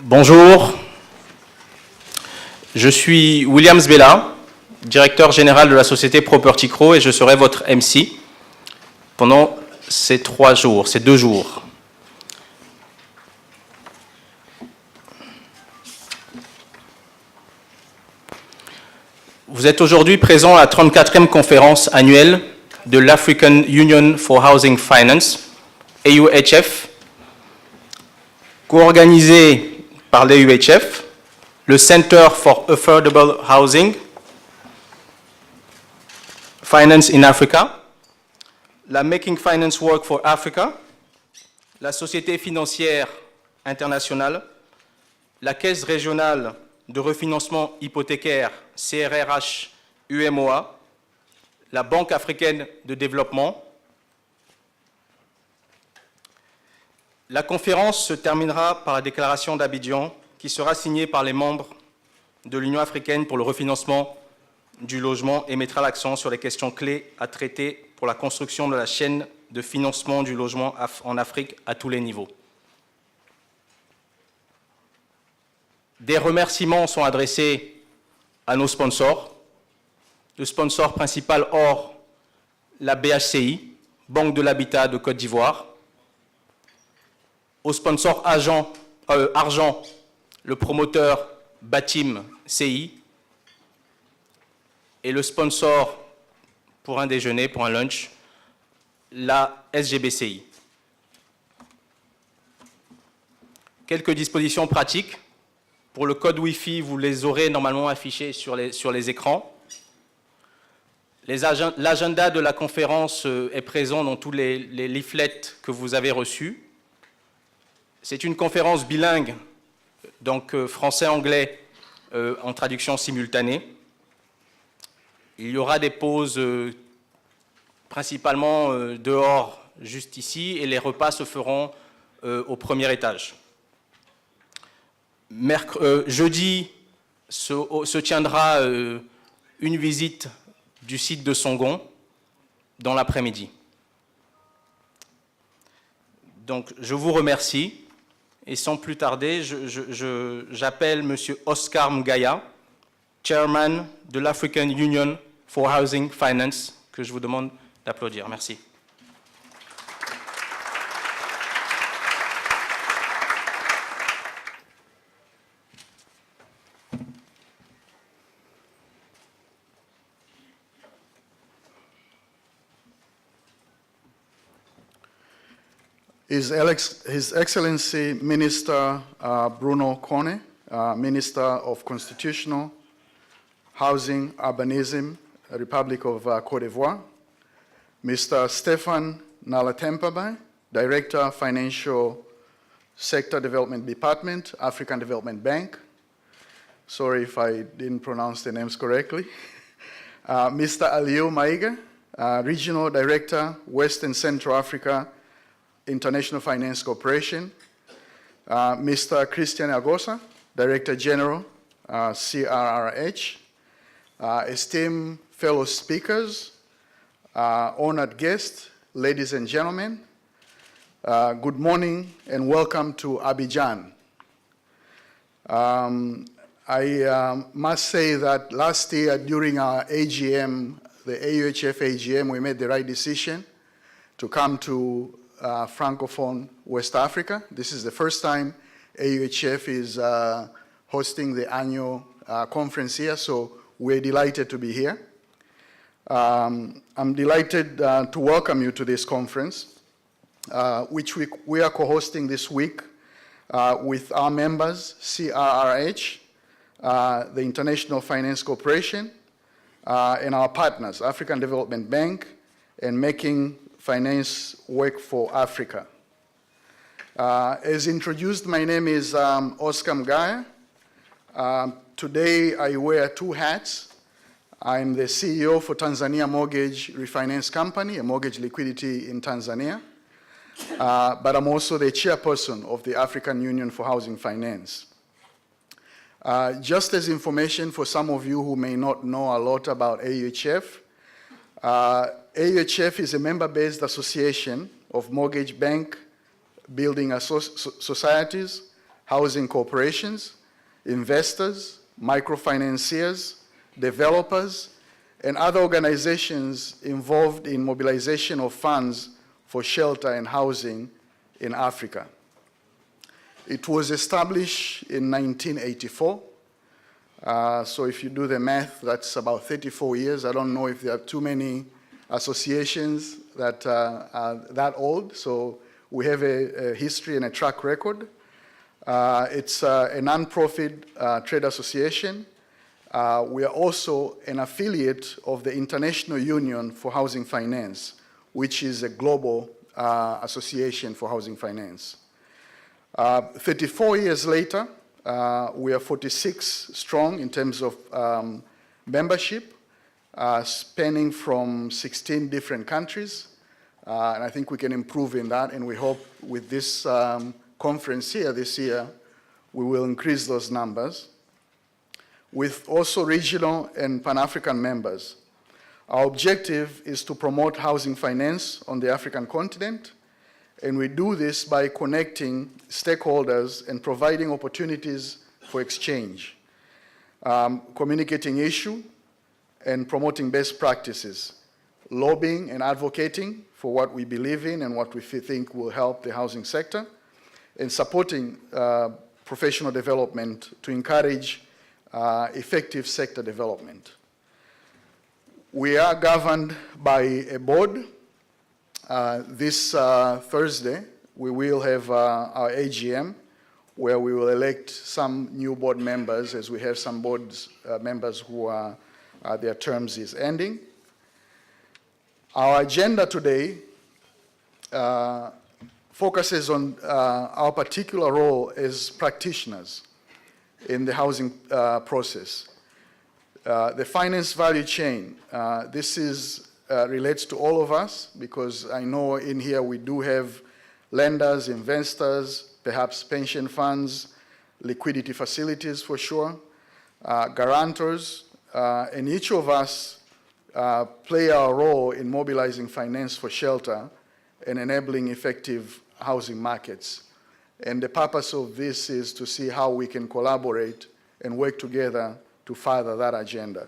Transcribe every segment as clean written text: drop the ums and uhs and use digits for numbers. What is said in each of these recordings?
Bonjour, je suis William Zbella, directeur général de la société Property Crow et je serai votre MC pendant ces 2 jours. Vous êtes aujourd'hui présent à la 34e conférence annuelle de l'African Union for Housing Finance, AUHF, co-organisée par l'AUHF, le Center for Affordable Housing, Finance in Africa, la Making Finance Work for Africa, la Société financière internationale, la Caisse régionale de refinancement hypothécaire CRRH UMOA, la Banque africaine de développement. La conférence se terminera par la déclaration d'Abidjan qui sera signée par les membres de l'Union africaine pour le refinancement du logement et mettra l'accent sur les questions clés à traiter pour la construction de la chaîne de financement du logement en Afrique à tous les niveaux. Des remerciements sont adressés à nos sponsors. Le sponsor principal hors la BHCI, Banque de l'Habitat de Côte d'Ivoire. Au sponsor argent, le promoteur Batim CI. Et le sponsor pour un déjeuner, pour un lunch, la SGBCI. Quelques dispositions pratiques. Pour le code Wi-Fi, vous les aurez normalement affichés sur les écrans. L'agenda de la conférence est présent dans tous les leaflets que vous avez reçus. C'est une conférence bilingue, donc français-anglais en traduction simultanée. Il y aura des pauses principalement dehors, juste ici, et les repas se feront au premier étage. Jeudi se tiendra une visite du site de Songon dans l'après-midi. Donc, je vous remercie et sans plus tarder, j'appelle M. Oscar Mgaya, Chairman de l'African Union for Housing Finance, que je vous demande d'applaudir. Merci. His Excellency Minister Bruno Kone, Minister of Constitutional, Housing, Urbanism, Republic of Cote d'Ivoire, Mr. Stefan Nalatempaba, Director, Financial Sector Development Department, African Development Bank. Sorry if I didn't pronounce the names correctly. Mr. Aliou Maiga, Regional Director, West and Central Africa, International Finance Corporation. Mr. Christian Agosa, Director General, CRRH. Esteemed fellow speakers, honored guests, ladies and gentlemen, good morning and welcome to Abidjan. I must say that last year during our AGM, the AUHF AGM, we made the right decision to come to Francophone West Africa. This is the first time AUHF is hosting the annual conference here, so we're delighted to be here. I'm delighted to welcome you to this conference, which we are co-hosting this week with our members, CRRH, the International Finance Corporation, and our partners, African Development Bank, and Making Finance Work for Africa. As introduced, my name is Oscar Mgaya. Today I wear 2 hats. I'm the CEO for Tanzania Mortgage Refinance Company, a mortgage liquidity in Tanzania. But I'm also the chairperson of the African Union for Housing Finance. Just as information for some of you who may not know a lot about AUHF, AUHF is a member-based association of mortgage bank building societies, housing corporations, investors, microfinanciers, developers, and other organizations involved in mobilization of funds for shelter and housing in Africa. It was established in 1984. So if you do the math, that's about 34 years. I don't know if there are too many associations that are that old. So we have a history and a track record. It's a non-profit trade association. We are also an affiliate of the International Union for Housing Finance, which is a global association for housing finance. 34 years later, we are 46 strong in terms of membership, spanning from 16 different countries. And I think we can improve in that, and we hope with this conference here this year, we will increase those numbers, with also regional and Pan-African members. Our objective is to promote housing finance on the African continent, and we do this by connecting stakeholders and providing opportunities for exchange, communicating issue, and promoting best practices, lobbying and advocating for what we believe in and what we think will help the housing sector, and supporting professional development to encourage effective sector development. We are governed by a board. This Thursday, we will have our AGM, where we will elect some new board members, as we have some board members who are, their terms is ending. Our agenda today focuses on our particular role as practitioners in the housing process. The finance value chain, this is relates to all of us, because I know in here we do have lenders, investors, perhaps pension funds, liquidity facilities for sure, guarantors, and each of us play our role in mobilizing finance for shelter and enabling effective housing markets. And the purpose of this is to see how we can collaborate and work together to further that agenda.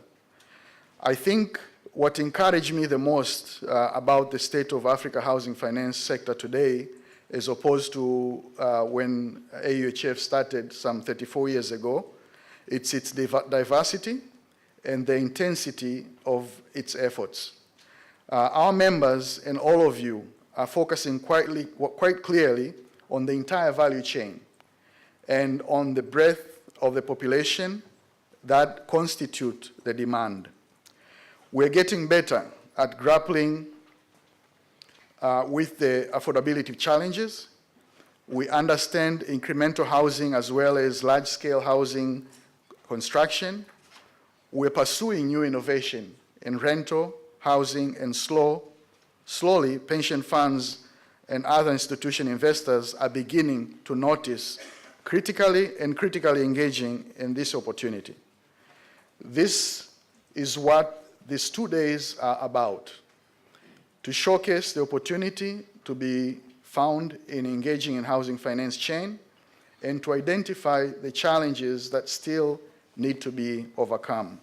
I think what encouraged me the most about the state of Africa housing finance sector today, as opposed to when AUHF started some 34 years ago, it's its diversity and the intensity of its efforts. Our members and all of you are focusing quite clearly on the entire value chain and on the breadth of the population that constitute the demand. We're getting better at grappling with the affordability challenges. We understand incremental housing as well as large-scale housing construction. We're pursuing new innovation in rental, housing, and slowly pension funds and other institution investors are beginning to notice critically engaging in this opportunity. This is what these 2 days are about, to showcase the opportunity to be found in engaging in housing finance chain and to identify the challenges that still need to be overcome.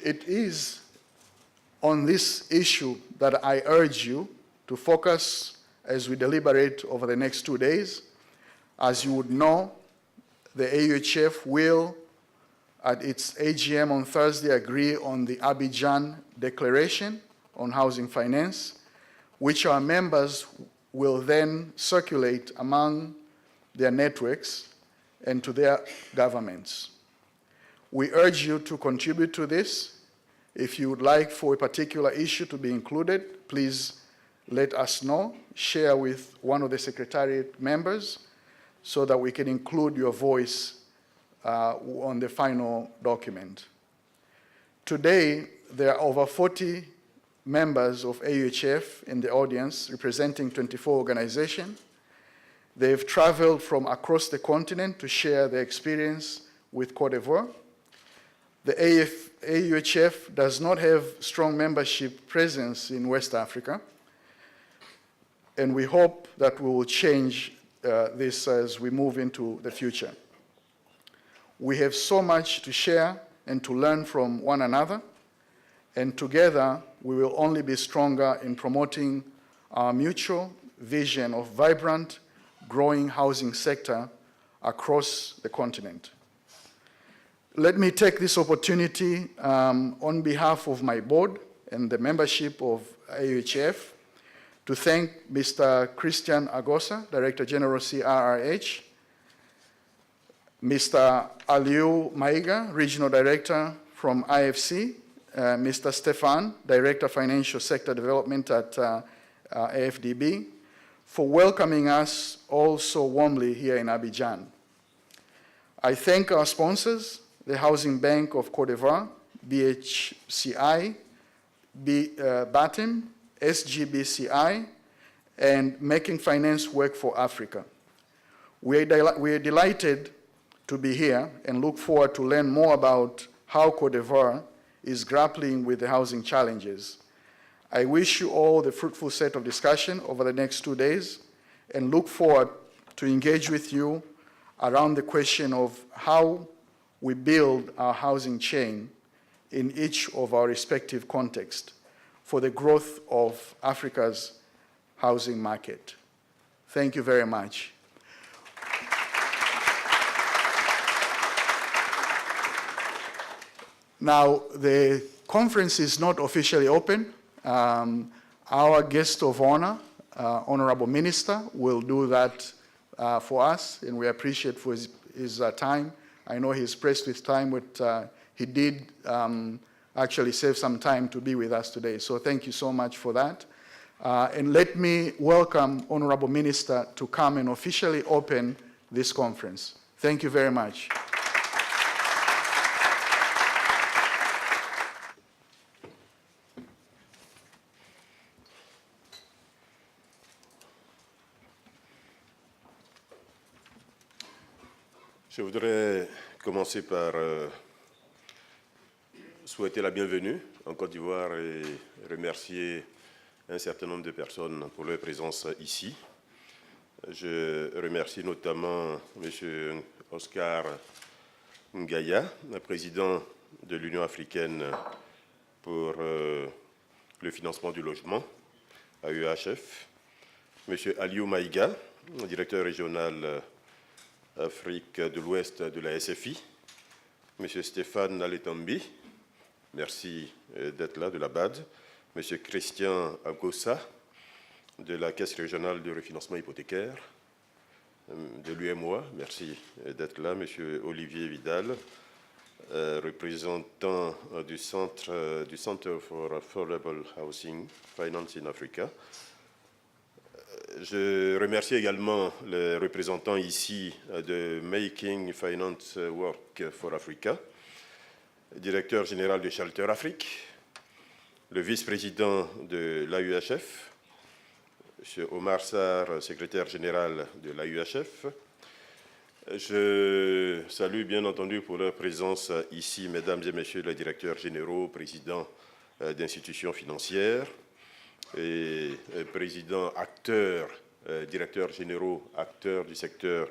It is on this issue that I urge you to focus as we deliberate over the next 2 days. As you would know, the AUHF will, at its AGM on Thursday, agree on the Abidjan Declaration on Housing Finance, which our members will then circulate among their networks and to their governments. We urge you to contribute to this. If you would like for a particular issue to be included, please let us know. Share with one of the Secretariat members so that we can include your voice on the final document. Today, there are over 40 members of AUHF in the audience, representing 24 organizations. They've traveled from across the continent to share their experience with Côte d'Ivoire. The AUHF does not have strong membership presence in West Africa. and we hope that we will change this as we move into the future. We have so much to share and to learn from one another, and together we will only be stronger in promoting our mutual vision of vibrant, growing housing sector across the continent. Let me take this opportunity on behalf of my board and the membership of AUHF to thank Mr. Christian Agosa, Director General CRRH, Mr. Aliou Maiga, Regional Director from IFC, Mr. Stefan, Director Financial Sector Development at AFDB, for welcoming us all so warmly here in Abidjan. I thank our sponsors, the Housing Bank of Cote d'Ivoire, BHCI, BATIM, SGBCI, and Making Finance Work for Africa. We are delighted to be here and look forward to learn more about how Cote d'Ivoire is grappling with the housing challenges. I wish you all the fruitful set of discussion over the next 2 days and look forward to engage with you around the question of how we build our housing chain in each of our respective contexts for the growth of Africa's housing market. Thank you very much. Now, the conference is not officially open. Our guest of honor, Honorable Minister, will do that for us, and we appreciate for his time. I know he's pressed with time, but he did actually save some time to be with us today. So thank you so much for that. And let me welcome Honorable Minister to come and officially open this conference. Thank you very much. Je voudrais commencer par souhaiter la bienvenue en Côte d'Ivoire et remercier un certain nombre de personnes pour leur présence ici. Je remercie notamment M. Oscar Ngaya, président de l'Union africaine pour le financement du logement, AEHF, M. Aliou Maïga, directeur régional Afrique de l'Ouest de la SFI, M. Stéphane Aletambi, merci d'être là, de la BAD, M. Christian Agosa, de la Caisse régionale de refinancement hypothécaire, de l'UMOA, merci d'être là, M. Olivier Vidal, représentant du Center for Affordable Housing Finance in Africa. Je remercie également les représentants ici de Making Finance Work for Africa, directeur général de Shelter Afrique, le vice-président de l'AUHF, M. Omar Sarr, secrétaire général de l'AUHF. Je salue bien entendu pour leur présence ici, mesdames et messieurs les directeurs généraux, présidents d'institutions financières, et présidents, acteurs, directeurs généraux, acteurs du secteur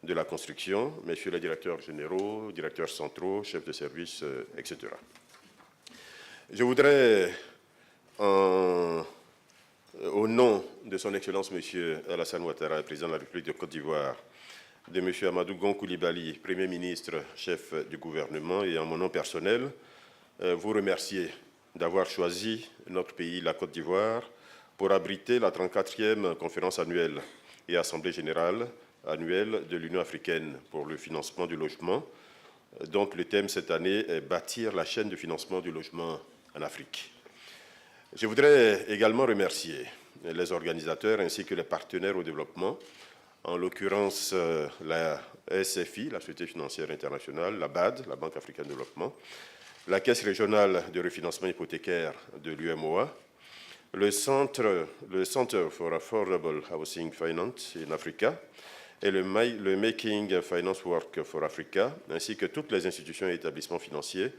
de la construction, messieurs les directeurs généraux, directeurs centraux, chefs de service, etc. Je voudrais, au nom de son Excellence M. Alassane Ouattara, président de la République de Côte d'Ivoire, de M. Amadou Gon Coulibaly, Premier ministre, chef du gouvernement, et en mon nom personnel, vous remercier d'avoir choisi notre pays, la Côte d'Ivoire, pour abriter la 34e conférence annuelle et assemblée générale annuelle de l'Union africaine pour le financement du logement, dont le thème cette année est « Bâtir la chaîne de financement du logement en Afrique ». Je voudrais également remercier les organisateurs ainsi que les partenaires au développement, en l'occurrence la SFI, la Société financière internationale, la BAD, la Banque africaine de développement, la Caisse régionale de refinancement hypothécaire de l'UMOA, le Center for Affordable Housing Finance in Africa et le Making Finance Work for Africa, ainsi que toutes les institutions et établissements financiers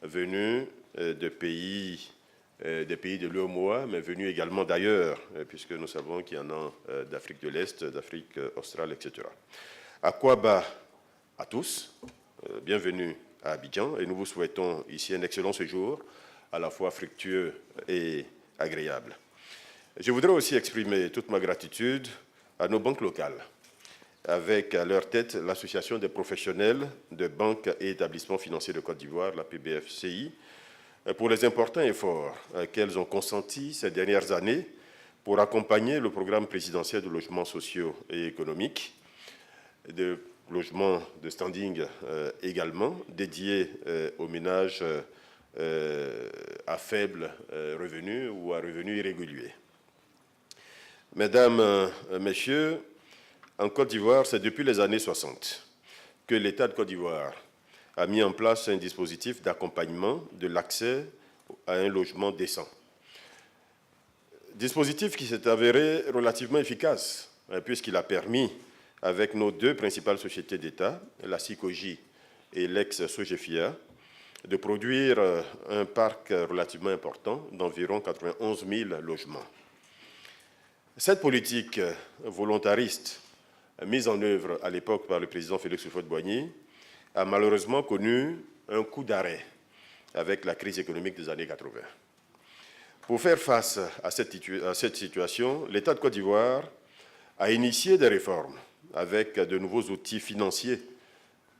venus de pays des pays de l'UEMOA, mais venus également d'ailleurs, puisque nous savons qu'il y en a d'Afrique de l'Est, d'Afrique australe, etc. Akwaba à tous, bienvenue à Abidjan, et nous vous souhaitons ici un excellent séjour, à la fois fructueux et agréable. Je voudrais aussi exprimer toute ma gratitude à nos banques locales, avec à leur tête l'Association des professionnels de banques et établissements financiers de Côte d'Ivoire, la PBFCI, pour les importants efforts qu'elles ont consentis ces dernières années pour accompagner le programme présidentiel de logements sociaux et économiques, de logements de standing également, dédiés aux ménages à faible revenu ou à revenus irréguliers. Mesdames, Messieurs, en Côte d'Ivoire, c'est depuis les années 60 que l'État de Côte d'Ivoire a mis en place un dispositif d'accompagnement de l'accès à un logement décent. Dispositif qui s'est avéré relativement efficace, puisqu'il a permis, avec nos deux principales sociétés d'État, la SICOGI et l'ex-SOGEFIA, de produire un parc relativement important d'environ 91 000 logements. Cette politique volontariste mise en œuvre à l'époque par le président Félix Houphouët-Boigny a malheureusement connu un coup d'arrêt avec la crise économique des années 80. Pour faire face à cette situation, l'État de Côte d'Ivoire a initié des réformes avec de nouveaux outils financiers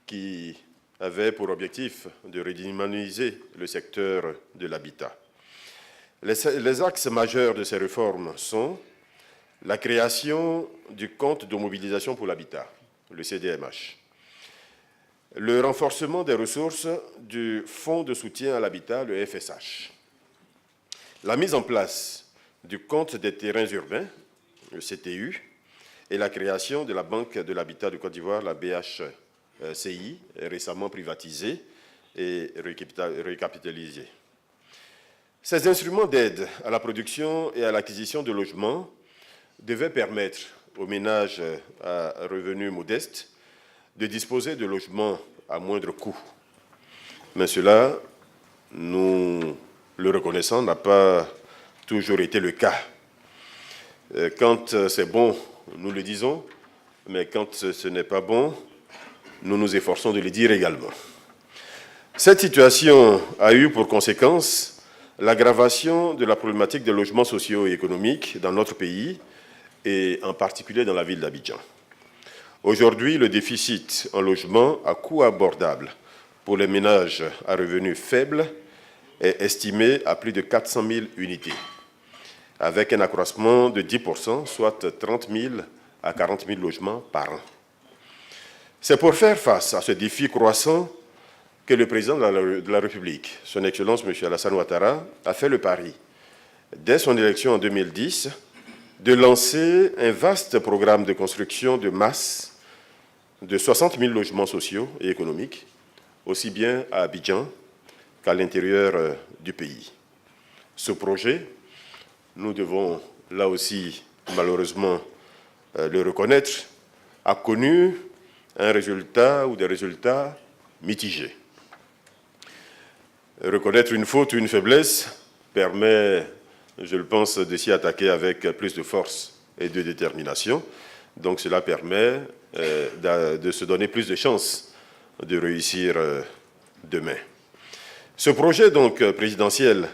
qui avaient pour objectif de redynamiser le secteur de l'habitat. Les axes majeurs de ces réformes sont la création du compte de mobilisation pour l'habitat, le CDMH, le renforcement des ressources du Fonds de soutien à l'habitat, le FSH, la mise en place du compte des terrains urbains, le CTU, et la création de la Banque de l'habitat de Côte d'Ivoire, la BHCI, récemment privatisée et recapitalisée. Ces instruments d'aide à la production et à l'acquisition de logements devaient permettre aux ménages à revenus modestes de disposer de logements à moindre coût. Mais cela, nous le reconnaissons, n'a pas toujours été le cas. Quand c'est bon, nous le disons, mais quand ce n'est pas bon, nous nous efforçons de le dire également. Cette situation a eu pour conséquence l'aggravation de la problématique des logements sociaux et économiques dans notre pays, et en particulier dans la ville d'Abidjan. Aujourd'hui, le déficit en logement à coût abordable pour les ménages à revenus faibles est estimé à plus de 400 000 unités, avec un accroissement de 10%, soit 30 000 à 40 000 logements par an. C'est pour faire face à ce défi croissant que le président de la République, son Excellence M. Alassane Ouattara, a fait le pari, dès son élection en 2010, de lancer un vaste programme de construction de masse de 60 000 logements sociaux et économiques, aussi bien à Abidjan qu'à l'intérieur du pays. Ce projet, nous devons là aussi malheureusement le reconnaître, a connu un résultat ou des résultats mitigés. Reconnaître une faute ou une faiblesse permet, je le pense, de s'y attaquer avec plus de force et de détermination. Donc cela permet de se donner plus de chances de réussir demain. Ce projet donc présidentiel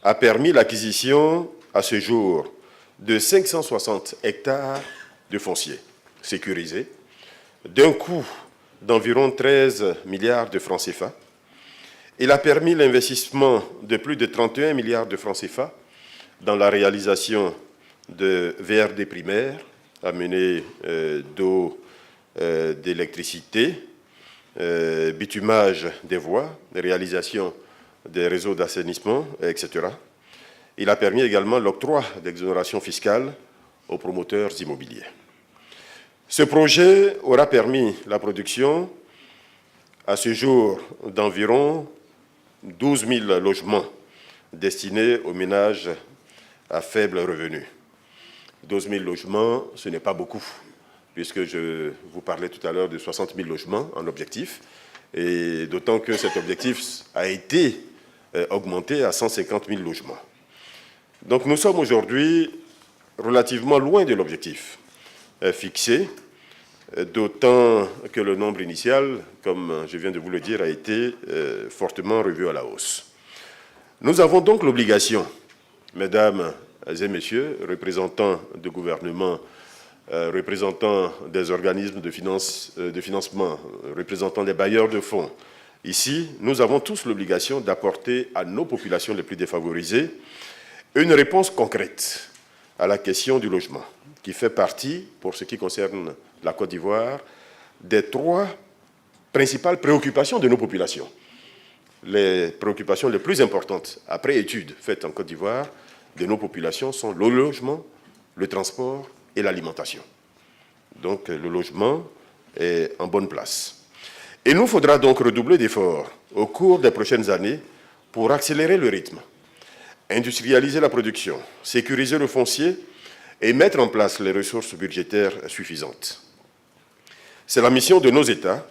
a permis l'acquisition à ce jour de 560 hectares de foncier sécurisé, d'un coût d'environ 13 milliards de francs CFA. Il a permis l'investissement de plus de 31 milliards de francs CFA dans la réalisation de VRD primaires, amenés d'eau, d'électricité, bitumage des voies, réalisation des réseaux d'assainissement, etc. Il a permis également l'octroi d'exonérations fiscales aux promoteurs immobiliers. Ce projet aura permis la production, à ce jour, d'environ 12 000 logements destinés aux ménages à faible revenu. 12 000 logements, ce n'est pas beaucoup, puisque je vous parlais tout à l'heure de 60 000 logements en objectif, et d'autant que cet objectif a été augmenté à 150 000 logements. Donc nous sommes aujourd'hui relativement loin de l'objectif fixé, d'autant que le nombre initial, comme je viens de vous le dire, a été fortement revu à la hausse. Nous avons donc l'obligation, mesdames et messieurs, représentants du gouvernement, représentants des organismes de financement, représentants des bailleurs de fonds, ici, nous avons tous l'obligation d'apporter à nos populations les plus défavorisées une réponse concrète à la question du logement, qui fait partie, pour ce qui concerne la Côte d'Ivoire, des 3 principales préoccupations de nos populations. Les préoccupations les plus importantes, après études faites en Côte d'Ivoire, de nos populations sont le logement, le transport et l'alimentation. Donc le logement est en bonne place. Il nous faudra donc redoubler d'efforts au cours des prochaines années pour accélérer le rythme, industrialiser la production, sécuriser le foncier et mettre en place les ressources budgétaires suffisantes. C'est la mission de nos États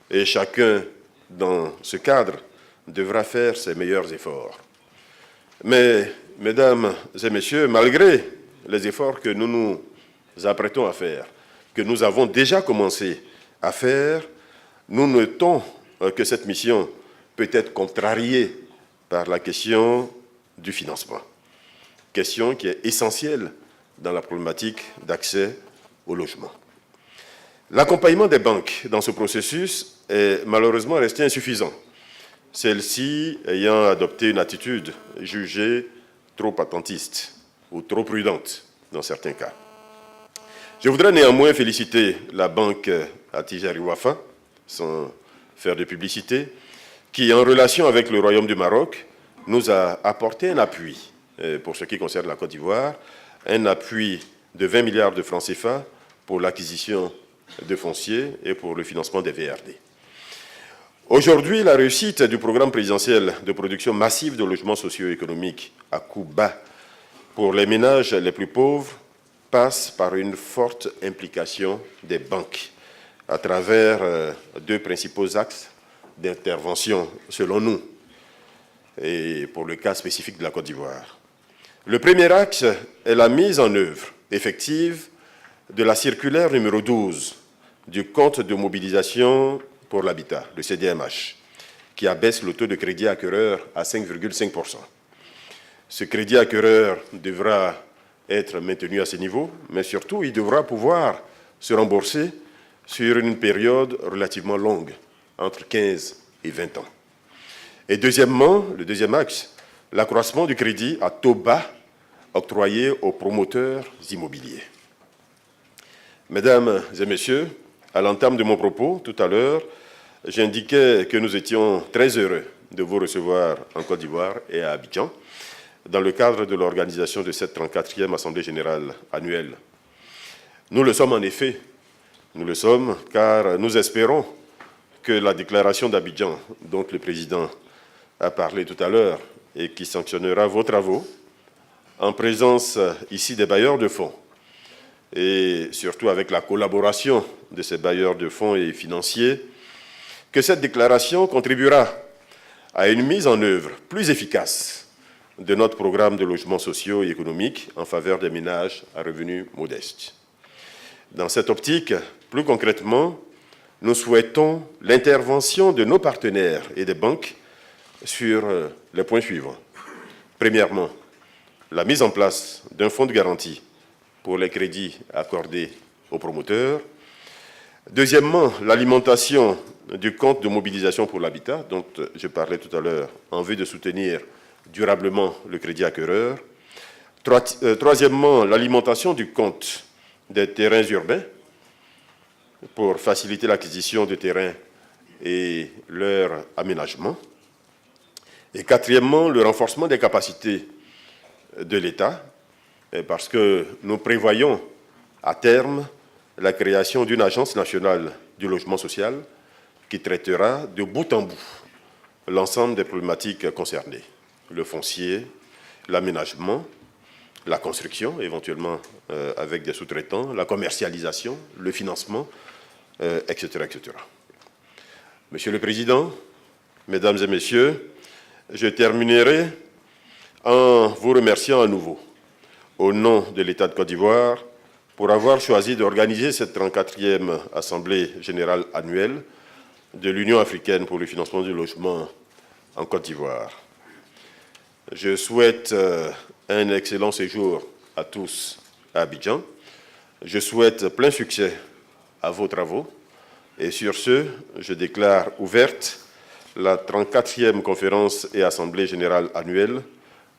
et chacun, dans ce cadre, devra faire ses meilleurs efforts. Mais, mesdames et messieurs, malgré les efforts que nous nous apprêtons à faire, que nous avons déjà commencé à faire, nous notons que cette mission peut être contrariée par la question du financement, question qui est essentielle dans la problématique d'accès au logement. L'accompagnement des banques dans ce processus est malheureusement resté insuffisant, celles-ci ayant adopté une attitude jugée trop attentiste ou trop prudente dans certains cas. Je voudrais néanmoins féliciter la banque Attijari Wafa, sans faire de publicité, qui, en relation avec le Royaume du Maroc, nous a apporté un appui pour ce qui concerne la Côte d'Ivoire, un appui de 20 milliards de francs CFA pour l'acquisition de fonciers et pour le financement des VRD. Aujourd'hui, la réussite du programme présidentiel de production massive de logements socio-économiques à coût bas pour les ménages les plus pauvres passe par une forte implication des banques à travers 2 principaux axes d'intervention, selon nous, et pour le cas spécifique de la Côte d'Ivoire. Le premier axe est la mise en œuvre effective de la circulaire numéro 12 du compte de mobilisation pour l'habitat, le CDMH, qui abaisse le taux de crédit acquéreur à 5,5%. Ce crédit acquéreur devra être maintenu à ce niveau, mais surtout, il devra pouvoir se rembourser sur une période relativement longue, entre 15 et 20 ans. Et deuxièmement, le deuxième axe, l'accroissement du crédit à taux bas octroyé aux promoteurs immobiliers. Mesdames et messieurs, à l'entame de mon propos, tout à l'heure, j'indiquais que nous étions très heureux de vous recevoir en Côte d'Ivoire et à Abidjan, dans le cadre de l'organisation de cette 34e Assemblée générale annuelle. Nous le sommes en effet, nous le sommes, car nous espérons que la déclaration d'Abidjan, dont le Président a parlé tout à l'heure, et qui sanctionnera vos travaux, en présence ici des bailleurs de fonds, et surtout avec la collaboration de ces bailleurs de fonds et financiers, que cette déclaration contribuera à une mise en œuvre plus efficace de notre programme de logements sociaux et économiques en faveur des ménages à revenus modestes. Dans cette optique, plus concrètement, nous souhaitons l'intervention de nos partenaires et des banques sur les points suivants. Premièrement, la mise en place d'un fonds de garantie pour les crédits accordés aux promoteurs. Deuxièmement, l'alimentation du compte de mobilisation pour l'habitat, dont je parlais tout à l'heure, en vue de soutenir durablement le crédit acquéreur. Troisièmement, l'alimentation du compte des terrains urbains pour faciliter l'acquisition de terrains et leur aménagement. Et quatrièmement, le renforcement des capacités de l'État, parce que nous prévoyons à terme la création d'une agence nationale du logement social qui traitera de bout en bout l'ensemble des problématiques concernées, le foncier, l'aménagement, la construction, éventuellement avec des sous-traitants, la commercialisation, le financement, etc., etc. Monsieur le Président, Mesdames et Messieurs, je terminerai en vous remerciant à nouveau, au nom de l'État de Côte d'Ivoire, pour avoir choisi d'organiser cette 34e Assemblée générale annuelle de l'Union africaine pour le financement du logement en Côte d'Ivoire. Je souhaite un excellent séjour à tous à Abidjan. Je souhaite plein succès à vos travaux. Et sur ce, je déclare ouverte la 34e conférence et Assemblée générale annuelle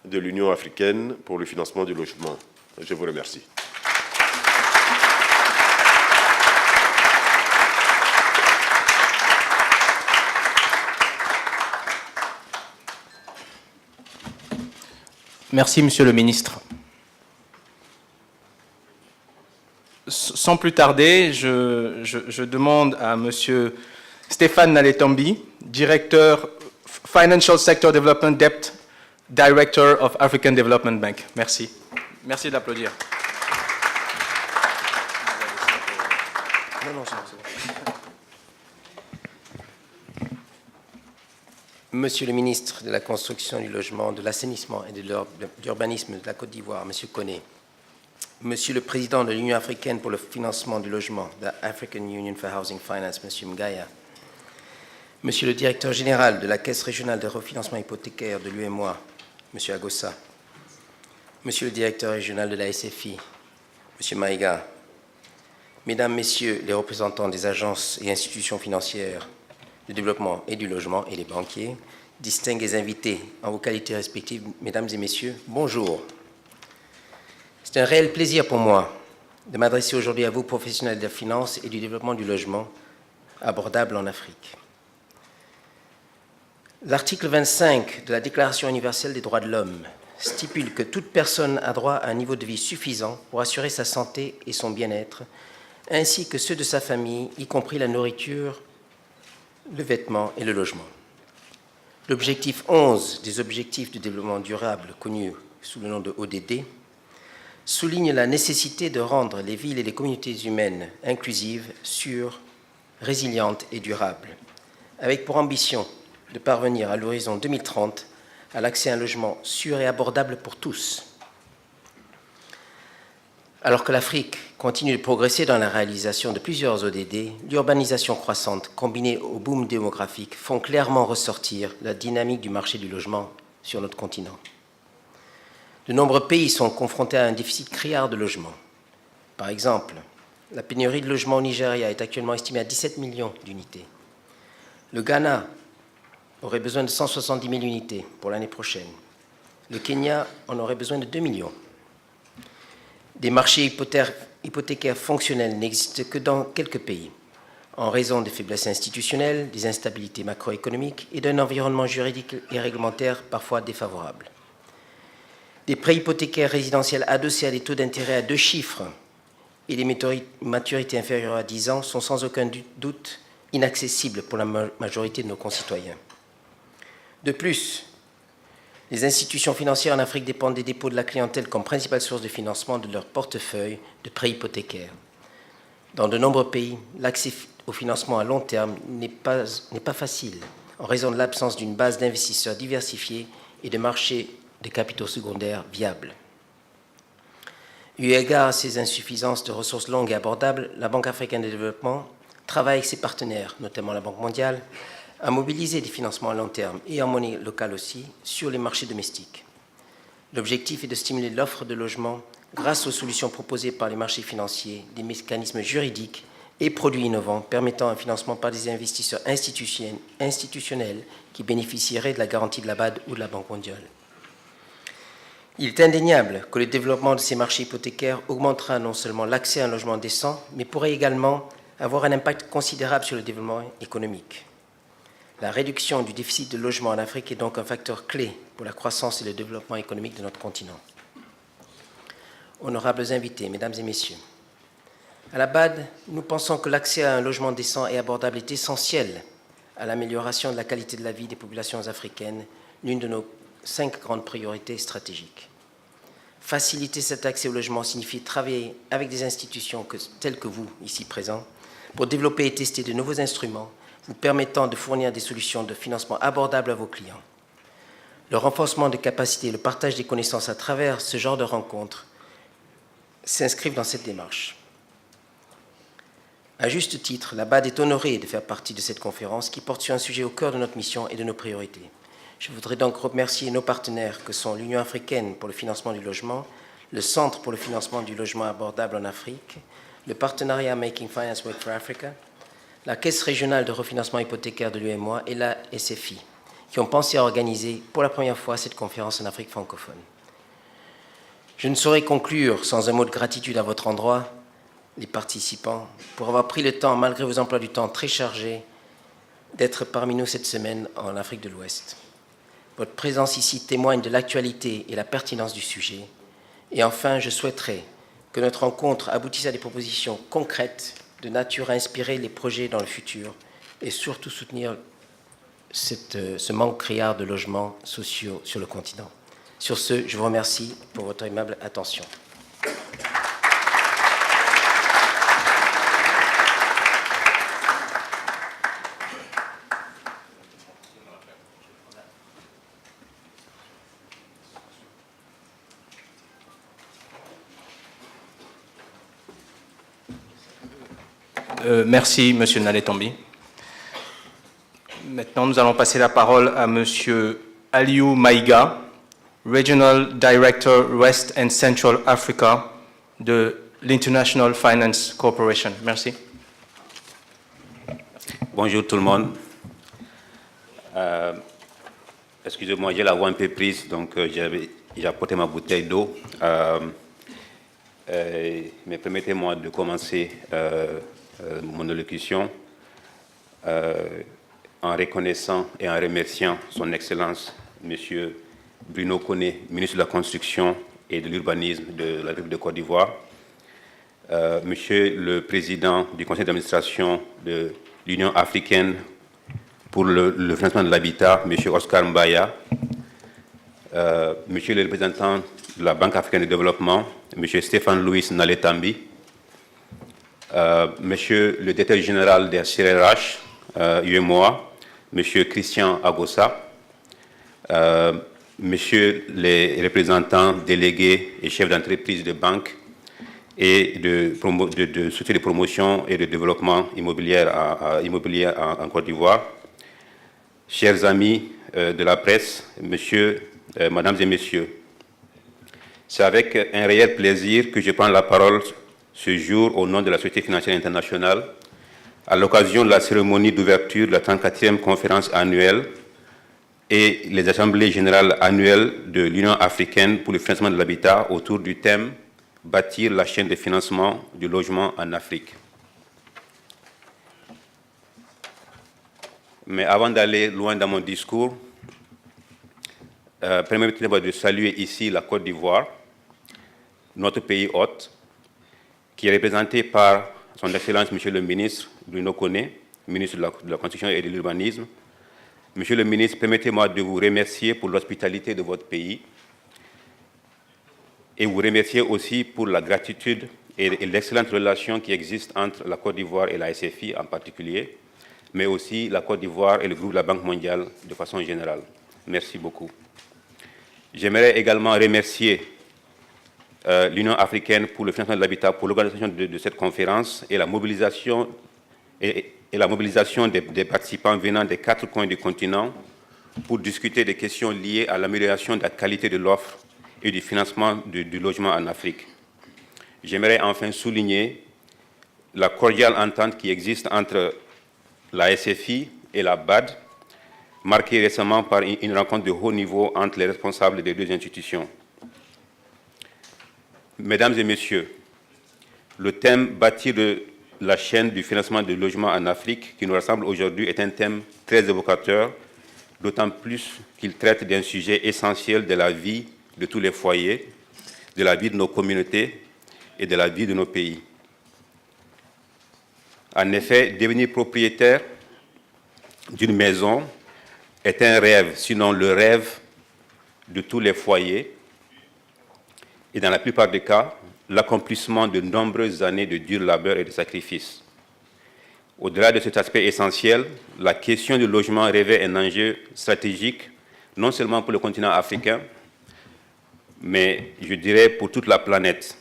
de l'Union africaine pour le financement du logement. Je vous remercie. Merci, Monsieur le Ministre. Sans plus tarder, je demande à Monsieur Stéphane Naletombi, directeur Financial Sector Development Debt Director of African Development Bank. Merci. Merci d'applaudir. Monsieur le ministre de la Construction, du Logement, de l'Assainissement et de l'Urbanisme de la Côte d'Ivoire, Monsieur Koné, Monsieur le Président de l'Union africaine pour le financement du logement, the African Union for Housing Finance, Monsieur Mgaya, Monsieur le Directeur général de la Caisse régionale de refinancement hypothécaire de l'UEMOA, Monsieur Agossa, Monsieur le Directeur régional de la SFI, Monsieur Maïga, Mesdames, Messieurs les représentants des agences et institutions financières du développement et du logement et les banquiers, distingués invités en vos qualités respectives, Mesdames et Messieurs, bonjour. C'est un réel plaisir pour moi de m'adresser aujourd'hui à vous, professionnels de la finance et du développement du logement abordable en Afrique. L'article 25 de la Déclaration universelle des droits de l'homme stipule que toute personne a droit à un niveau de vie suffisant pour assurer sa santé et son bien-être, ainsi que ceux de sa famille, y compris la nourriture, le vêtement et le logement. L'objectif 11 des objectifs de développement durable, connus sous le nom de ODD, souligne la nécessité de rendre les villes et les communautés humaines inclusives, sûres, résilientes et durables, avec pour ambition de parvenir à l'horizon 2030 à l'accès à un logement sûr et abordable pour tous. Alors que l'Afrique continue de progresser dans la réalisation de plusieurs ODD, l'urbanisation croissante combinée au boom démographique font clairement ressortir la dynamique du marché du logement sur notre continent. De nombreux pays sont confrontés à un déficit criard de logements. Par exemple, la pénurie de logements au Nigeria est actuellement estimée à 17 millions d'unités. Le Ghana aurait besoin de 170 000 unités pour l'année prochaine. Le Kenya en aurait besoin de 2 millions. Des marchés hypothécaires fonctionnels n'existent que dans quelques pays, en raison des faiblesses institutionnelles, des instabilités macroéconomiques et d'un environnement juridique et réglementaire parfois défavorable. Des prêts hypothécaires résidentiels adossés à des taux d'intérêt à 2 chiffres et des maturités inférieures à 10 ans sont sans aucun doute inaccessibles pour la majorité de nos concitoyens. De plus, les institutions financières en Afrique dépendent des dépôts de la clientèle comme principale source de financement de leur portefeuille de prêts hypothécaires. Dans de nombreux pays, l'accès au financement à long terme n'est pas facile en raison de l'absence d'une base d'investisseurs diversifiés et de marchés de capitaux secondaires viables. Eu égard à ces insuffisances de ressources longues et abordables, la Banque africaine de développement travaille avec ses partenaires, notamment la Banque mondiale, à mobiliser des financements à long terme et en monnaie locale aussi sur les marchés domestiques. L'objectif est de stimuler l'offre de logements grâce aux solutions proposées par les marchés financiers, des mécanismes juridiques et produits innovants permettant un financement par des investisseurs institutionnels qui bénéficieraient de la garantie de la BAD ou de la Banque mondiale. Il est indéniable que le développement de ces marchés hypothécaires augmentera non seulement l'accès à un logement décent, mais pourrait également avoir un impact considérable sur le développement économique. La réduction du déficit de logement en Afrique est donc un facteur clé pour la croissance et le développement économique de notre continent. Honorables invités, Mesdames et Messieurs, à la BAD, nous pensons que l'accès à un logement décent et abordable est essentiel à l'amélioration de la qualité de la vie des populations africaines, l'une de nos 5 grandes priorités stratégiques. Faciliter cet accès au logement signifie travailler avec des institutions telles que vous, ici présents, pour développer et tester de nouveaux instruments vous permettant de fournir des solutions de financement abordables à vos clients. Le renforcement des capacités, le partage des connaissances à travers ce genre de rencontres s'inscrivent dans cette démarche. À juste titre, la BAD est honorée de faire partie de cette conférence qui porte sur un sujet au cœur de notre mission et de nos priorités. Je voudrais donc remercier nos partenaires que sont l'Union africaine pour le financement du logement, le Centre pour le financement du logement abordable en Afrique, le partenariat Making Finance Work for Africa, la Caisse régionale de refinancement hypothécaire de l'UEMOA et la SFI, qui ont pensé à organiser pour la première fois cette conférence en Afrique francophone. Je ne saurais conclure sans un mot de gratitude à votre endroit, les participants, pour avoir pris le temps, malgré vos emplois du temps très chargés, d'être parmi nous cette semaine en Afrique de l'Ouest. Votre présence ici témoigne de l'actualité et la pertinence du sujet. Et enfin, je souhaiterais que notre rencontre aboutisse à des propositions concrètes de nature à inspirer les projets dans le futur et surtout soutenir ce manque criard de logements sociaux sur le continent. Sur ce, je vous remercie pour votre aimable attention. Merci, Monsieur Naletombi. Maintenant, nous allons passer la parole à Monsieur Aliou Maïga, Regional Director West and Central Africa de l'International Finance Corporation. Merci. Bonjour tout le monde. Excusez-moi, j'ai la voix un peu prise, donc j'ai apporté ma bouteille d'eau. Mais permettez-moi de commencer mon allocution en reconnaissant et en remerciant son Excellence, M. Bruno Koné, ministre de la Construction et de l'Urbanisme de la République de Côte d'Ivoire, Monsieur le Président du Conseil d'administration de l'Union africaine pour le financement de l'habitat, M. Oscar Mbaya, Monsieur le représentant de la Banque africaine de développement, M. Stéphane Louis Naletambi, Monsieur le directeur général de CRH, UEMOA, M. Christian Agossa, Monsieur les représentants délégués et chefs d'entreprise de banque et de sociétés de promotion et de développement immobilier en Côte d'Ivoire, chers amis de la presse, Mesdames et Messieurs, c'est avec un réel plaisir que je prends la parole ce jour au nom de la Société financière internationale à l'occasion de la cérémonie d'ouverture de la 34e conférence annuelle et les assemblées générales annuelles de l'Union africaine pour le financement de l'habitat autour du thème « Bâtir la chaîne de financement du logement en Afrique ». Mais avant d'aller loin dans mon discours, permettez-moi de saluer ici la Côte d'Ivoire, notre pays hôte, qui est représenté par son Excellence, Monsieur le ministre Bruno Koné, ministre de la Construction et de l'Urbanisme. Monsieur le ministre, permettez-moi de vous remercier pour l'hospitalité de votre pays et vous remercier aussi pour la gratitude et l'excellente relation qui existe entre la Côte d'Ivoire et la SFI en particulier, mais aussi la Côte d'Ivoire et le groupe de la Banque mondiale de façon générale. Merci beaucoup. J'aimerais également remercier l'Union africaine pour le financement de l'habitat pour l'organisation de cette conférence et la mobilisation, des participants venant des 4 coins du continent pour discuter des questions liées à l'amélioration de la qualité de l'offre et du financement du logement en Afrique. J'aimerais enfin souligner la cordiale entente qui existe entre la SFI et la BAD, marquée récemment par une rencontre de haut niveau entre les responsables des deux institutions. Mesdames et Messieurs, le thème « Bâtir la chaîne du financement du logement en Afrique » qui nous rassemble aujourd'hui est un thème très évocateur, d'autant plus qu'il traite d'un sujet essentiel de la vie de tous les foyers, de la vie de nos communautés et de la vie de nos pays. En effet, devenir propriétaire d'une maison est un rêve, sinon le rêve de tous les foyers, et dans la plupart des cas, l'accomplissement de nombreuses années de dur labeur et de sacrifices. Au-delà de cet aspect essentiel, la question du logement revêt un enjeu stratégique, non seulement pour le continent africain, mais je dirais pour toute la planète.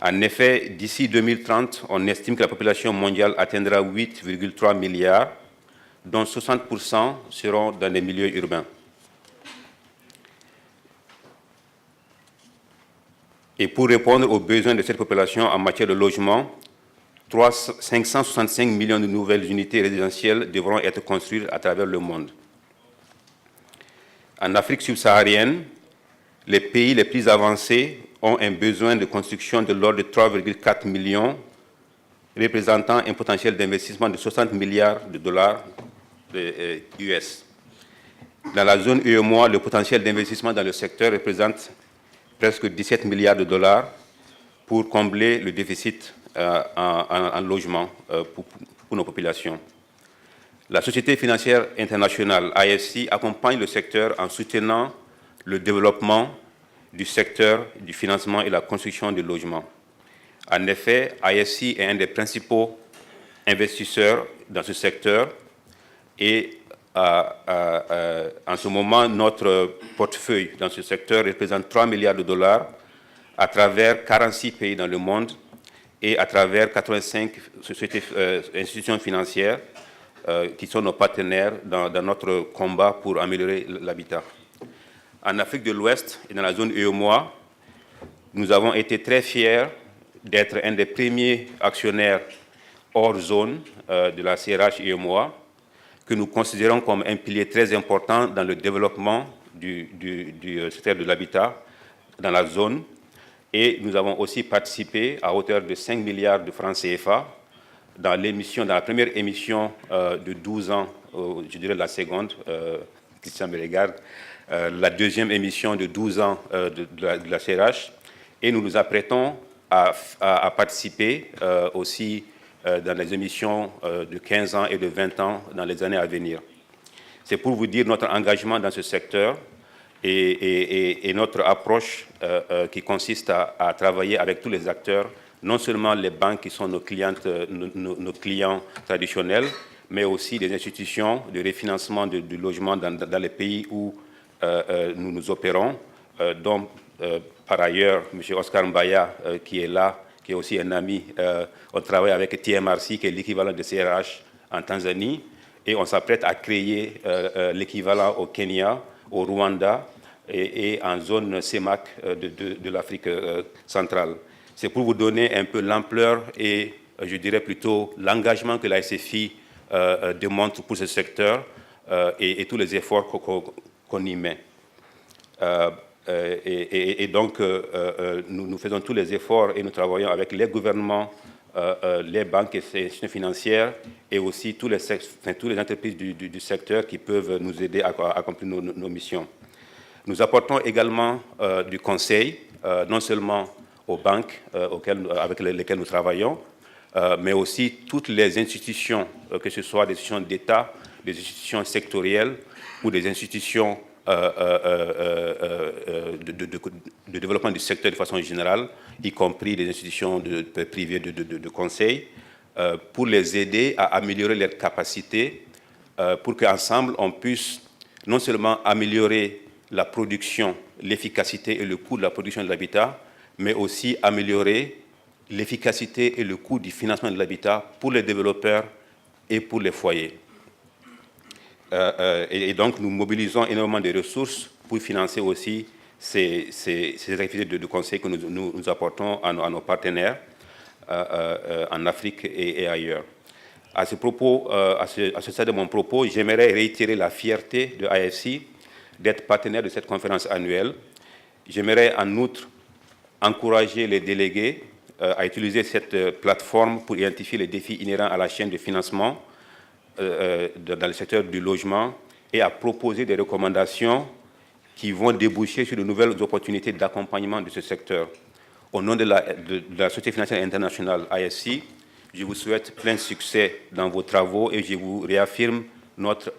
En effet, d'ici 2030, on estime que la population mondiale atteindra 8,3 milliards, dont 60% seront dans les milieux urbains. Et pour répondre aux besoins de cette population en matière de logement, 565 millions de nouvelles unités résidentielles devront être construites à travers le monde. En Afrique subsaharienne, les pays les plus avancés ont un besoin de construction de l'ordre de 3,4 millions, représentant un potentiel d'investissement de 60 milliards de dollars US. Dans la zone UEMOA, le potentiel d'investissement dans le secteur représente presque 17 milliards de dollars pour combler le déficit en logement pour nos populations. La Société financière internationale, IFC, accompagne le secteur en soutenant le développement du secteur du financement et la construction de logements. En effet, IFC est un des principaux investisseurs dans ce secteur et en ce moment, notre portefeuille dans ce secteur représente 3 milliards de dollars à travers 46 pays dans le monde et à travers 85 institutions financières qui sont nos partenaires dans notre combat pour améliorer l'habitat. En Afrique de l'Ouest et dans la zone UEMOA, nous avons été très fiers d'être un des premiers actionnaires hors zone de la CRH UEMOA, que nous considérons comme un pilier très important dans le développement du secteur de l'habitat dans la zone. Et nous avons aussi participé à hauteur de 5 milliards de francs CFA dans la première émission de 12 ans, je dirais la seconde, Christian me regarde, la deuxième émission de 12 ans de la CRH. Et nous nous apprêtons à participer aussi dans les émissions de 15 ans et de 20 ans dans les années à venir. C'est pour vous dire notre engagement dans ce secteur et notre approche qui consiste à travailler avec tous les acteurs, non seulement les banques qui sont nos clients traditionnels, mais aussi des institutions de refinancement du logement dans les pays où nous opérons, dont par ailleurs M. Oscar Mbaya, qui est là, qui est aussi un ami. On travaille avec TMRC, qui est l'équivalent de CRH en Tanzanie, et on s'apprête à créer l'équivalent au Kenya, au Rwanda et en zone CEMAC de l'Afrique centrale. C'est pour vous donner un peu l'ampleur et, je dirais plutôt, l'engagement que la SFI démontre pour ce secteur et tous les efforts qu'on y met. Et donc, nous faisons tous les efforts et nous travaillons avec les gouvernements, les banques et les institutions financières et aussi toutes les entreprises du secteur qui peuvent nous aider à accomplir nos missions. Nous apportons également du conseil, non seulement aux banques avec lesquelles nous travaillons, mais aussi toutes les institutions, que ce soit des institutions d'État, des institutions sectorielles ou des institutions de développement du secteur de façon générale, y compris des institutions privées de conseil, pour les aider à améliorer leurs capacités, pour qu'ensemble, on puisse non seulement améliorer la production, l'efficacité et le coût de la production de l'habitat, mais aussi améliorer l'efficacité et le coût du financement de l'habitat pour les développeurs et pour les foyers. Et donc, nous mobilisons énormément de ressources pour financer aussi ces activités de conseil que nous apportons à nos partenaires en Afrique et ailleurs. À ce propos, à ce stade de mon propos, j'aimerais réitérer la fierté de IFC d'être partenaire de cette conférence annuelle. J'aimerais en outre encourager les délégués à utiliser cette plateforme pour identifier les défis inhérents à la chaîne de financement dans le secteur du logement et à proposer des recommandations qui vont déboucher sur de nouvelles opportunités d'accompagnement de ce secteur. Au nom de la Société financière internationale IFC, je vous souhaite plein succès dans vos travaux et je vous réaffirme notre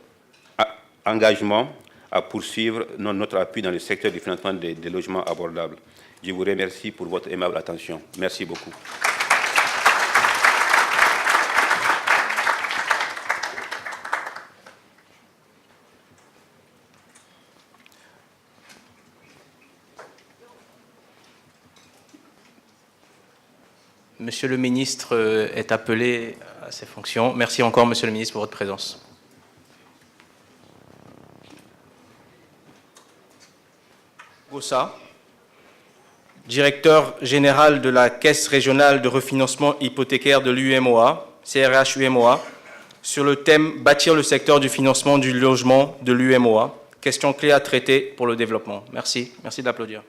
engagement à poursuivre notre appui dans le secteur du financement des logements abordables. Je vous remercie pour votre aimable attention. Merci beaucoup. Monsieur le ministre est appelé à ses fonctions. Merci encore, Monsieur le ministre, pour votre présence. Gossa, directeur général de la Caisse régionale de refinancement hypothécaire de l'UMOA, CRH-UMOA, sur le thème « Bâtir le secteur du financement du logement de l'UMOA ». Question clé à traiter pour le développement. Merci. Merci d'applaudir.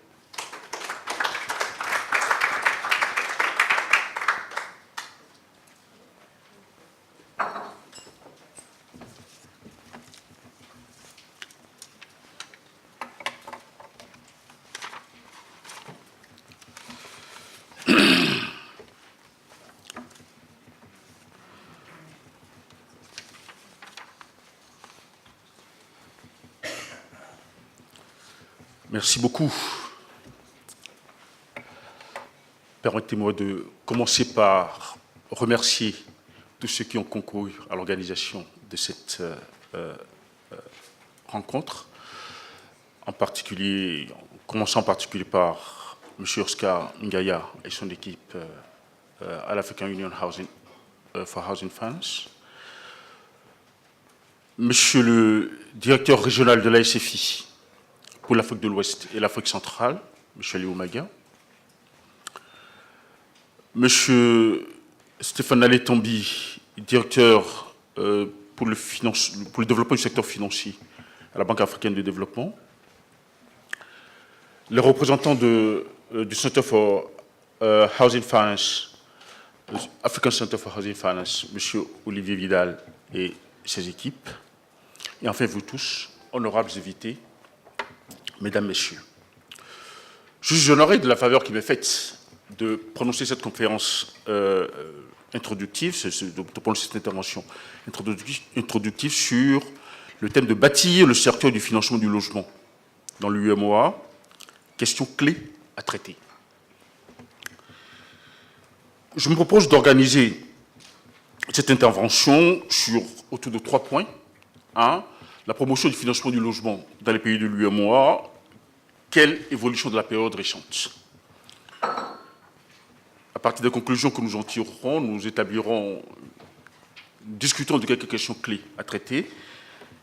Merci beaucoup. Permettez-moi de commencer par remercier tous ceux qui ont concouru à l'organisation de cette rencontre, en particulier, en commençant en particulier par M. Oscar Ngaya et son équipe à l'African Union for Housing Finance, Monsieur le directeur régional de la SFI pour l'Afrique de l'Ouest et l'Afrique centrale, M. Léo Maga, M. Stéphane Aletombi, directeur pour le développement du secteur financier à la Banque africaine de développement, les représentants du Center for Housing Finance, African Center for Housing Finance, M. Olivier Vidal et ses équipes, et enfin vous tous, honorables invités, Mesdames, Messieurs. Je suis honoré de la faveur qui m'est faite de prononcer cette conférence introductive, de prononcer cette intervention introductive sur le thème de bâtir le secteur du financement du logement dans l'UMOA, question clé à traiter. Je me propose d'organiser cette intervention autour de 3 points. 1. La promotion du financement du logement dans les pays de l'UMOA. Quelle évolution de la période récente? À partir des conclusions que nous en tirerons, nous discutons de quelques questions clés à traiter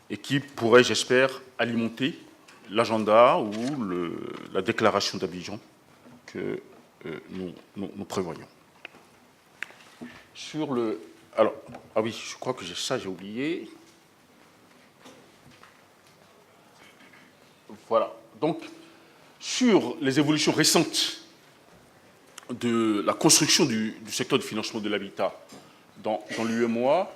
et qui pourraient, j'espère, alimenter l'agenda ou la déclaration d'Abidjan que nous prévoyons. Oui, je crois que j'ai oublié. Voilà. Donc, sur les évolutions récentes de la construction du secteur du financement de l'habitat dans l'UMOA,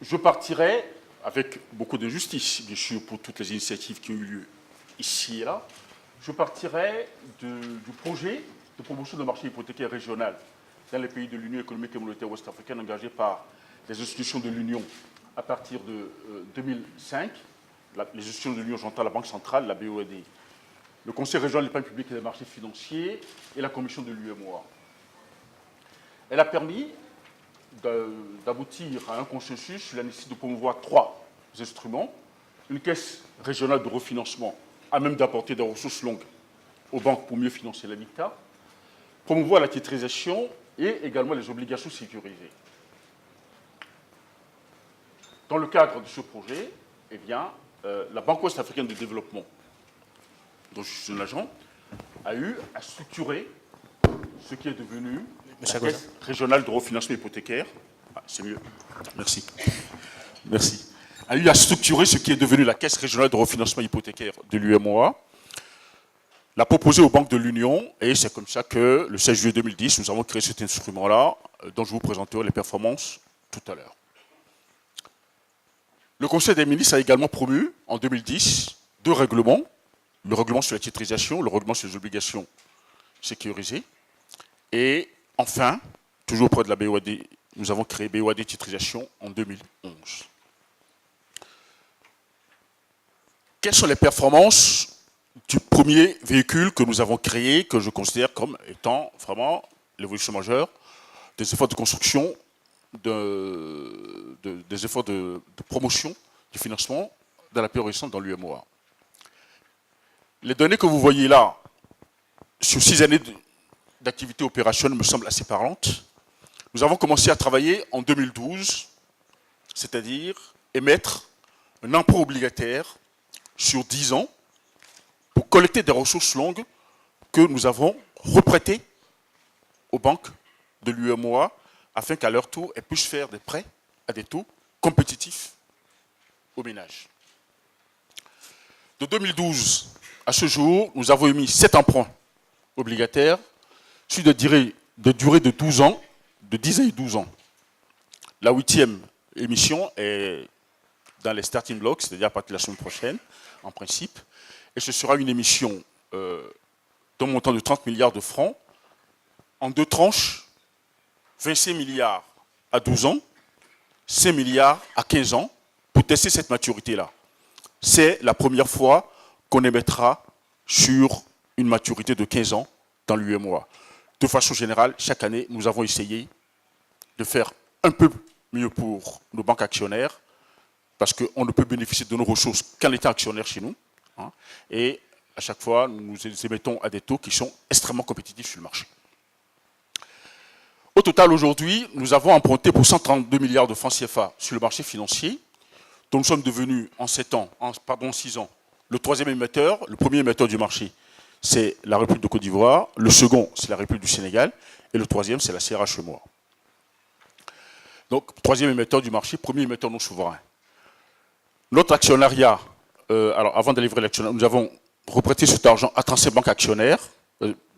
je partirai, avec beaucoup de justice, bien sûr, pour toutes les initiatives qui ont eu lieu ici et là, je partirai du projet de promotion de marché hypothécaire régional dans les pays de l'Union économique et monétaire ouest-africaine engagé par les institutions de l'Union à partir de 2005. Les institutions de l'Union, j'entends la Banque centrale, la BOAD, le Conseil régional de l'épargne publique et des marchés financiers et la Commission de l'UMOA. Elle a permis d'aboutir à un consensus sur la nécessité de promouvoir 3 instruments. Une caisse régionale de refinancement à même d'apporter des ressources longues aux banques pour mieux financer l'habitat, promouvoir la titrisation et également les obligations sécurisées. Dans le cadre de ce projet, eh bien, la Banque ouest-africaine de développement, dont je suis un agent, a eu à structurer ce qui est devenu la Caisse régionale de refinancement hypothécaire. Ah, c'est mieux. Merci. Merci. A eu à structurer ce qui est devenu la Caisse régionale de refinancement hypothécaire de l'UMOA, l'a proposé aux banques de l'Union, et c'est comme ça que, le 16 juillet 2010, nous avons créé cet instrument-là, dont je vous présenterai les performances tout à l'heure. Le Conseil des ministres a également promu, en 2010, 2 règlements, le règlement sur la titrisation, le règlement sur les obligations sécurisées, et enfin, toujours auprès de la BOAD, nous avons créé BOAD titrisation en 2011. Quelles sont les performances du premier véhicule que nous avons créé, que je considère comme étant vraiment l'évolution majeure des efforts de construction, des efforts de promotion du financement dans la période récente dans l'UMOA. Les données que vous voyez là, sur 6 années d'activité opérationnelle, me semblent assez parlantes. Nous avons commencé à travailler en 2012, c'est-à-dire émettre un emprunt obligataire sur 10 ans pour collecter des ressources longues que nous avons reprêtées aux banques de l'UEMOA afin qu'à leur tour, elles puissent faire des prêts à des taux compétitifs aux ménages. De 2012 à ce jour, nous avons émis 7 emprunts obligataires sur des durées de 12 ans, de 10 et 12 ans. La 8e émission est dans les starting blocks, c'est-à-dire à partir de la semaine prochaine, en principe. Et ce sera une émission d'un montant de 30 milliards de francs en 2 tranches, 25 milliards à 12 ans, 5 milliards à 15 ans, pour tester cette maturité-là. C'est la première fois qu'on émettra sur une maturité de 15 ans dans l'UEMOA. De façon générale, chaque année, nous avons essayé de faire un peu mieux pour nos banques actionnaires, parce qu'on ne peut bénéficier de nos ressources qu'en étant actionnaire chez nous. Hein, et à chaque fois, nous émettons à des taux qui sont extrêmement compétitifs sur le marché. Au total, aujourd'hui, nous avons emprunté pour 132 milliards de francs CFA sur le marché financier, dont nous sommes devenus en 6 ans, le 3e émetteur. Le premier émetteur du marché, c'est la République de Côte d'Ivoire. Le second, c'est la République du Sénégal. Et le 3e, c'est la CRH-EMOA. Donc, 3e émetteur du marché, premier émetteur non souverain. Notre actionnariat, alors avant de livrer l'actionnariat, nous avons reprêté cet argent à 35 banques actionnaires,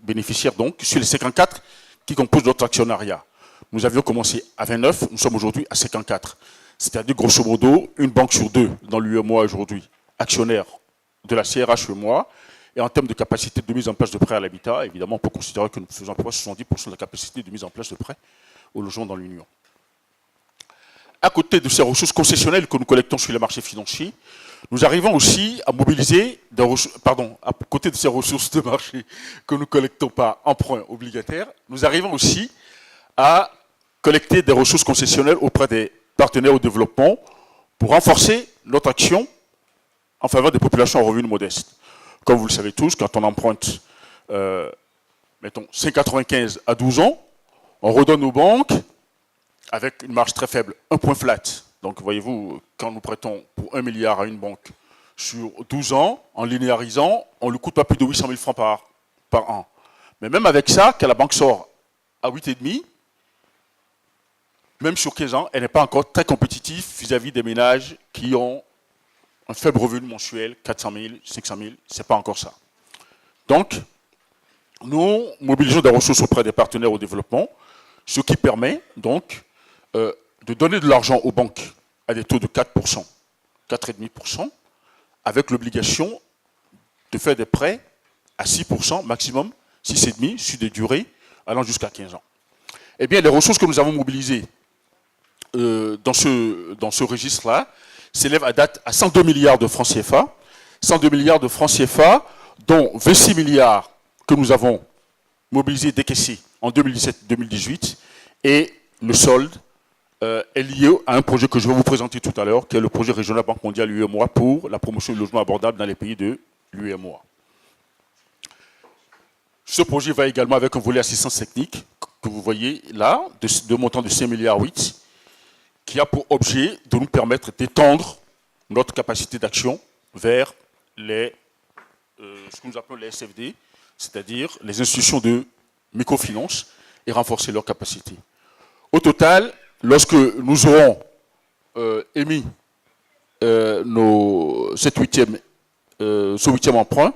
bénéficiaires donc, sur les 54 qui composent notre actionnariat. Nous avions commencé à 29, nous sommes aujourd'hui à 54. C'est-à-dire, grosso modo, une banque sur 2 dans l'UEMOA aujourd'hui, actionnaire de la CRH-EMOA. Et en termes de capacité de mise en place de prêts à l'habitat, évidemment, on peut considérer que nous faisons à peu près 70% de la capacité de mise en place de prêts au logement dans l'Union. À côté de ces ressources concessionnelles que nous collectons sur les marchés financiers, nous arrivons aussi à mobiliser, à côté de ces ressources de marché que nous collectons par emprunt obligataire, nous arrivons aussi à collecter des ressources concessionnelles auprès des partenaires au développement pour renforcer notre action en faveur des populations à revenus modestes. Comme vous le savez tous, quand on emprunte, mettons, 5,95 à 12 ans, on redonne aux banques avec une marge très faible, un point flat. Donc, voyez-vous, quand nous prêtons pour 1 milliard à une banque sur 12 ans, en linéarisant, on ne lui coûte pas plus de 800 000 francs par an. Mais même avec ça, quand la banque sort à 8,5, même sur 15 ans, elle n'est pas encore très compétitive vis-à-vis des ménages qui ont un faible revenu mensuel, 400 000, 500 000, ce n'est pas encore ça. Donc, nous mobilisons des ressources auprès des partenaires au développement, ce qui permet donc de donner de l'argent aux banques à des taux de 4%, 4,5%, avec l'obligation de faire des prêts à 6%, maximum 6,5% sur des durées allant jusqu'à 15 ans. Eh bien, les ressources que nous avons mobilisées dans ce registre-là s'élèvent à date à 102 milliards de francs CFA, 102 milliards de francs CFA, dont 26 milliards que nous avons mobilisés, décaissés en 2017-2018, et le solde est lié à un projet que je vais vous présenter tout à l'heure, qui est le projet régional Banque mondiale UEMOA pour la promotion du logement abordable dans les pays de l'UEMOA. Ce projet va également avec un volet assistance technique, que vous voyez là, de montant de 5,8 milliards, qui a pour objet de nous permettre d'étendre notre capacité d'action vers ce que nous appelons les SFD, c'est-à-dire les institutions de microfinance, et renforcer leur capacité. Au total, lorsque nous aurons émis ce 8e emprunt,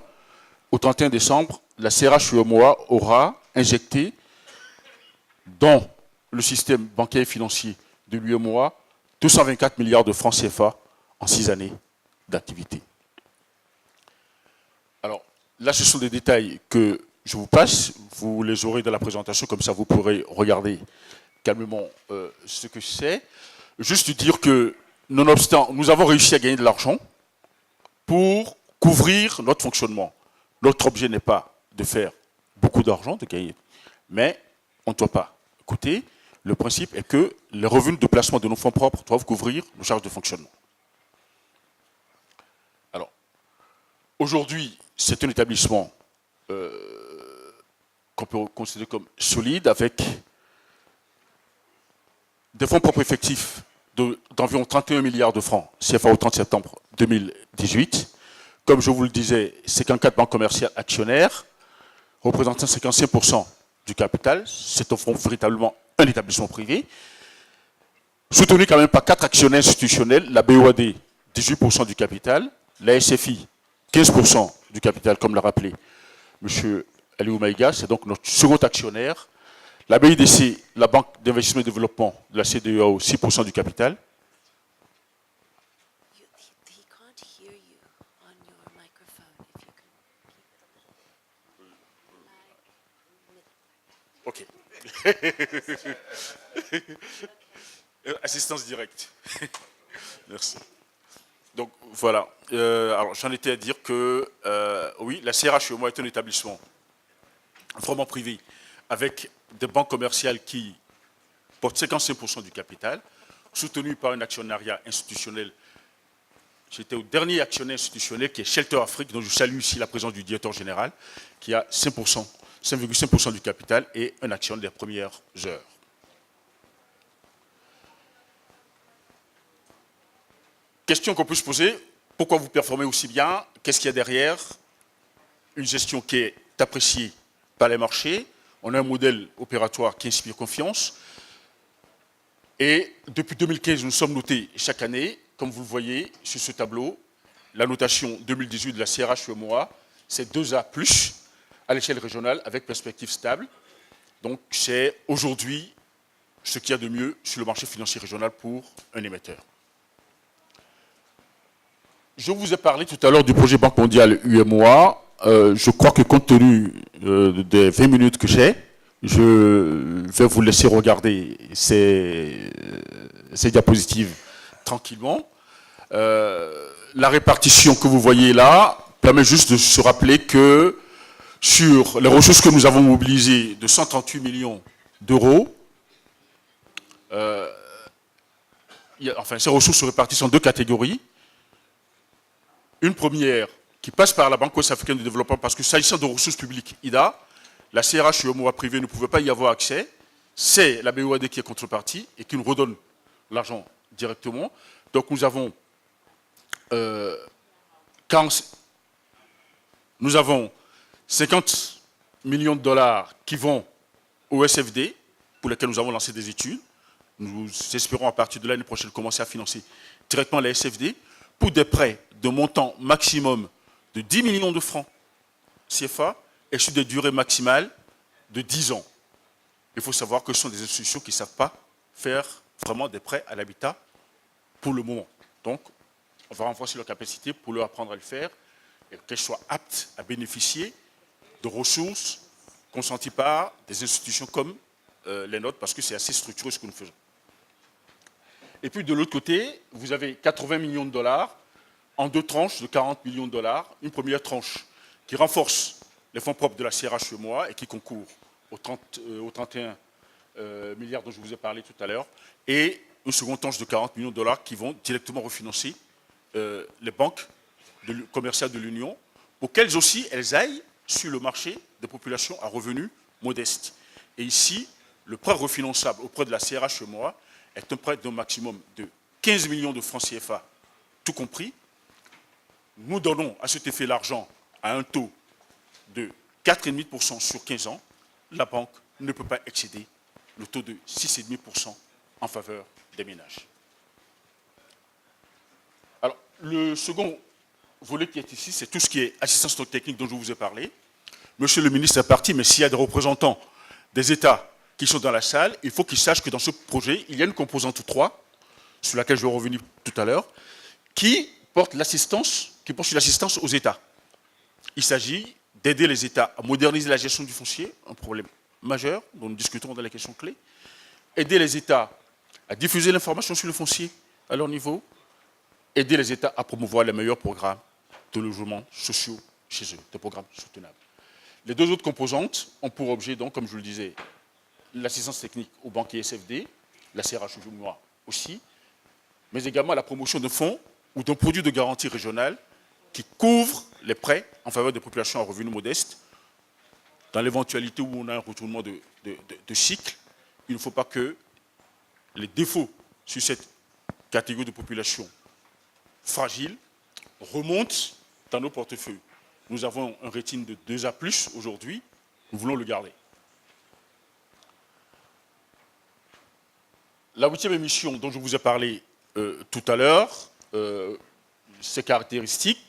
au 31 décembre, la CRH-UEMOA aura injecté dans le système bancaire et financier de l'UEMOA 224 milliards de francs CFA en 6 années d'activité. Alors, là, ce sont des détails que je vous passe. Vous les aurez dans la présentation, comme ça vous pourrez regarder calmement ce que c'est. Juste dire que, nonobstant, nous avons réussi à gagner de l'argent pour couvrir notre fonctionnement. Notre objet n'est pas de faire beaucoup d'argent, de gagner, mais on ne doit pas coûter. Le principe est que les revenus de placement de nos fonds propres doivent couvrir nos charges de fonctionnement. Alors, aujourd'hui, c'est un établissement qu'on peut considérer comme solide, avec des fonds propres effectifs d'environ 31 milliards de francs CFA au 30 septembre 2018. Comme je vous le disais, 54 banques commerciales actionnaires, représentant 55% du capital. C'est au fond véritablement un établissement privé. Soutenu quand même par 4 actionnaires institutionnels, la BOAD, 18% du capital, la SFI, 15% du capital, comme l'a rappelé M. Aliou Maïga, c'est donc notre second actionnaire. La BIDC, la Banque d'investissement et de développement de la CEDEAO, 6% du capital. He can't hear you on your microphone. If you Ok. Assistance directe. Merci. Donc voilà. Alors j'en étais à dire que oui, la CRH est un établissement vraiment privé avec des banques commerciales qui portent 55% du capital, soutenu par un actionnariat institutionnel. J'étais au dernier actionnaire institutionnel qui est Shelter Afrique, dont je salue ici la présence du directeur général, qui a 5,5% du capital et un action des premières heures. Question qu'on peut se poser, pourquoi vous performez aussi bien? Qu'est-ce qu'il y a derrière? Une gestion qui est appréciée par les marchés. On a un modèle opératoire qui inspire confiance. Et depuis 2015, nous sommes notés chaque année, comme vous le voyez sur ce tableau, la notation 2018 de la CRH UEMOA, c'est 2A+, à l'échelle régionale, avec perspective stable. Donc c'est aujourd'hui ce qu'il y a de mieux sur le marché financier régional pour un émetteur. Je vous ai parlé tout à l'heure du projet Banque mondiale UEMOA. Je crois que compte tenu des 20 minutes que j'ai, je vais vous laisser regarder ces diapositives tranquillement. La répartition que vous voyez là permet juste de se rappeler que sur les ressources que nous avons mobilisées de 138 millions d'euros, enfin ces ressources se répartissent en deux catégories. Une première qui passe par la Banque ouest-africaine de développement, parce que s'agissant de ressources publiques, IDA, la CRH UEMOA privée ne pouvait pas y avoir accès. C'est la BOAD qui est contrepartie et qui nous redonne l'argent directement. Donc nous avons 50 millions de dollars qui vont au SFD, pour lesquels nous avons lancé des études. Nous espérons à partir de l'année prochaine commencer à financer directement la SFD pour des prêts de montant maximum de 10 millions de francs CFA et sur des durées maximales de 10 ans. Il faut savoir que ce sont des institutions qui ne savent pas faire vraiment des prêts à l'habitat pour le moment. Donc, on va renforcer leur capacité pour leur apprendre à le faire et qu'elles soient aptes à bénéficier de ressources consenties par des institutions comme les nôtres, parce que c'est assez structuré ce que nous faisons. Et puis de l'autre côté, vous avez 80 millions de dollars en deux tranches de 40 millions de dollars. Une première tranche qui renforce les fonds propres de la CRH UEMOA et qui concourt aux 31 milliards dont je vous ai parlé tout à l'heure. Et une seconde tranche de 40 millions de dollars qui vont directement refinancer les banques commerciales de l'Union pour qu'elles aussi, elles aillent sur le marché des populations à revenus modestes. Et ici, le prêt refinançable auprès de la CRH UEMOA est un prêt d'un maximum de 15 millions de francs CFA, tout compris. Nous donnons à cet effet l'argent à un taux de 4,5% sur 15 ans. La banque ne peut pas excéder le taux de 6,5% en faveur des ménages. Alors, le second volet qui est ici, c'est tout ce qui est assistance technique dont je vous ai parlé. Monsieur le ministre est parti, mais s'il y a des représentants des États qui sont dans la salle, il faut qu'ils sachent que dans ce projet, il y a une composante 3, sur laquelle je vais revenir tout à l'heure, qui porte sur l'assistance aux États. Il s'agit d'aider les États à moderniser la gestion du foncier, un problème majeur dont nous discuterons dans les questions clés, aider les États à diffuser l'information sur le foncier à leur niveau, aider les États à promouvoir les meilleurs programmes de logements sociaux chez eux, des programmes soutenables. Les deux autres composantes ont pour objet, donc, comme je le disais, l'assistance technique aux banquiers SFD, la CRH UEMOA aussi, mais également la promotion de fonds ou d'un produit de garantie régionale qui couvre les prêts en faveur des populations à revenus modestes. Dans l'éventualité où on a un retournement de cycle, il ne faut pas que les défauts sur cette catégorie de population fragile remontent dans nos portefeuilles. Nous avons un rating de 2A+, aujourd'hui, nous voulons le garder. La 8e émission dont je vous ai parlé tout à l'heure, ses caractéristiques,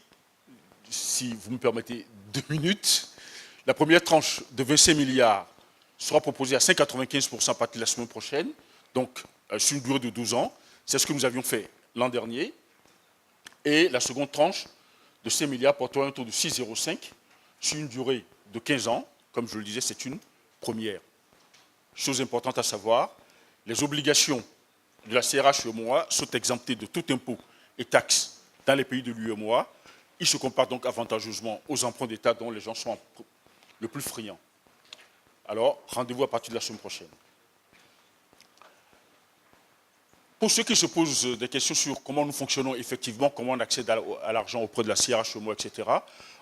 si vous me permettez 2 minutes, la première tranche de 25 milliards sera proposée à 5,95% à partir de la semaine prochaine, donc sur une durée de 12 ans. C'est ce que nous avions fait l'an dernier. Et la seconde tranche de 5 milliards portera un taux de 6,05 sur une durée de 15 ans. Comme je le disais, c'est une première. Chose importante à savoir, les obligations de la CRH-UEMOA sont exemptées de tout impôt et taxes dans les pays de l'UEMOA. Ils se comparent donc avantageusement aux emprunts d'État dont les gens sont le plus friands. Alors, rendez-vous à partir de la semaine prochaine. Pour ceux qui se posent des questions sur comment nous fonctionnons effectivement, comment on accède à l'argent auprès de la CRH-UEMOA, etc.,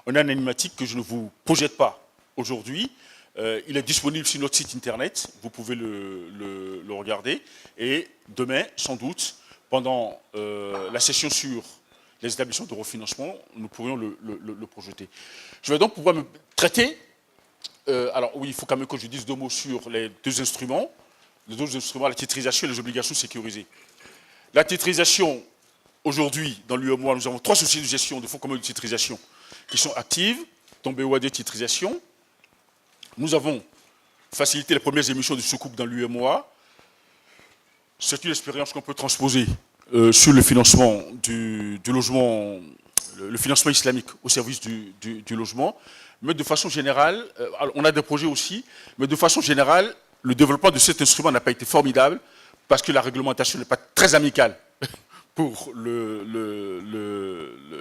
on a un animatique que je ne vous projette pas aujourd'hui. Il est disponible sur notre site internet, vous pouvez le regarder. Et demain, sans doute, pendant la session sur les établissements de refinancement, nous pourrions le projeter. Je vais donc pouvoir me traiter. Alors oui, il faut quand même que je dise 2 mots sur les 2 instruments. Les 2 instruments, la titrisation et les obligations sécurisées. La titrisation, aujourd'hui, dans l'UEMOA, nous avons 3 sociétés de gestion de fonds communs de titrisation qui sont actives, dont BOAD Titrisation. Nous avons facilité les premières émissions de soucoupe dans l'UEMOA. C'est une expérience qu'on peut transposer sur le financement du logement, le financement islamique au service du logement. Mais de façon générale, on a des projets aussi, mais de façon générale, le développement de cet instrument n'a pas été formidable parce que la réglementation n'est pas très amicale pour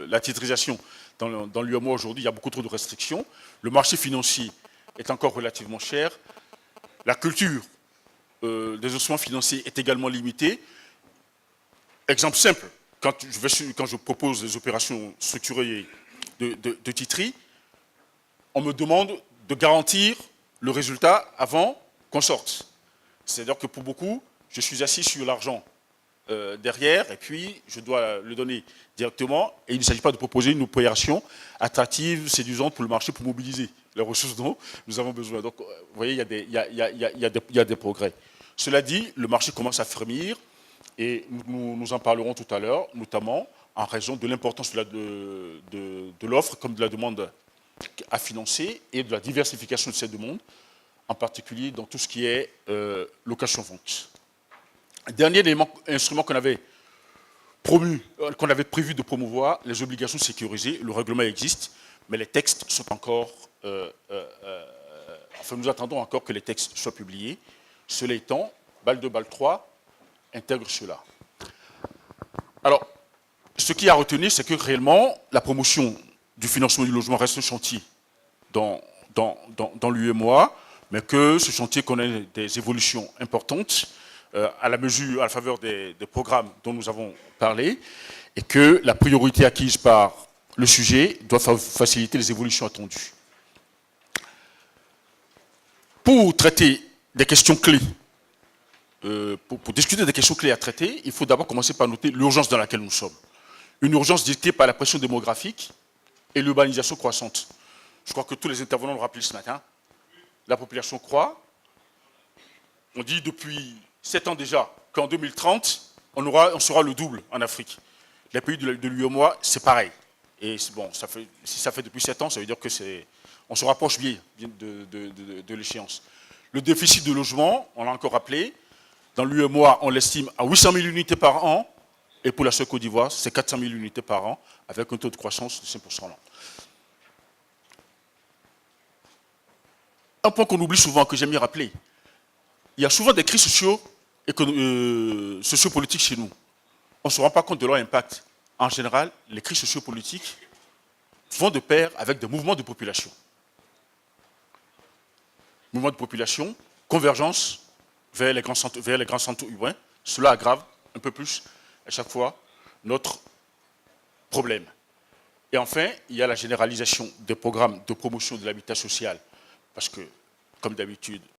la titrisation. Dans l'UEMOA aujourd'hui, il y a beaucoup trop de restrictions. Le marché financier est encore relativement cher. La culture des instruments financiers est également limitée. Exemple simple, quand je propose des opérations structurées de titris, on me demande de garantir le résultat avant qu'on sorte. C'est-à-dire que pour beaucoup, je suis assis sur l'argent derrière et puis je dois le donner directement. Et il ne s'agit pas de proposer une opération attractive, séduisante pour le marché pour mobiliser les ressources dont nous avons besoin. Donc, vous voyez, il y a des progrès. Cela dit, le marché commence à frémir et nous en parlerons tout à l'heure, notamment en raison de l'importance de l'offre comme de la demande à financer et de la diversification de cette demande, en particulier dans tout ce qui est location-vente. Dernier instrument qu'on avait prévu de promouvoir, les obligations sécurisées. Le règlement existe, mais les textes sont encore... enfin, nous attendons encore que les textes soient publiés. Cela étant, BAL 2, BAL 3 intègre cela. Alors, ce qui est à retenir, c'est que réellement, la promotion du financement du logement reste un chantier dans l'UEMOA, mais que ce chantier connaît des évolutions importantes à la faveur des programmes dont nous avons parlé, et que la priorité acquise par le sujet doit faciliter les évolutions attendues. Pour traiter des questions clés, pour discuter des questions clés à traiter, il faut d'abord commencer par noter l'urgence dans laquelle nous sommes. Une urgence dictée par la pression démographique et l'urbanisation croissante. Je crois que tous les intervenants l'ont rappelé ce matin. La population croît. On dit depuis 7 ans déjà qu'en 2030, on sera le double en Afrique. Les pays de l'UEMOA, c'est pareil. Et bon, si ça fait depuis 7 ans, ça veut dire que on se rapproche bien de l'échéance. Le déficit de logement, on l'a encore rappelé, dans l'UEMOA, on l'estime à 800 000 unités par an, et pour la seule Côte d'Ivoire, c'est 400 000 unités par an, avec un taux de croissance de 5% l'an. Un point qu'on oublie souvent, que j'aime bien rappeler, il y a souvent des crises sociopolitiques chez nous. On ne se rend pas compte de leur impact. En général, les crises sociopolitiques vont de pair avec des mouvements de population. Mouvements de population, convergence vers les grands centres urbains. Cela aggrave un peu plus, à chaque fois, notre problème. Et enfin, il y a la généralisation des programmes de promotion de l'habitat social. Parce que, comme d'habitude,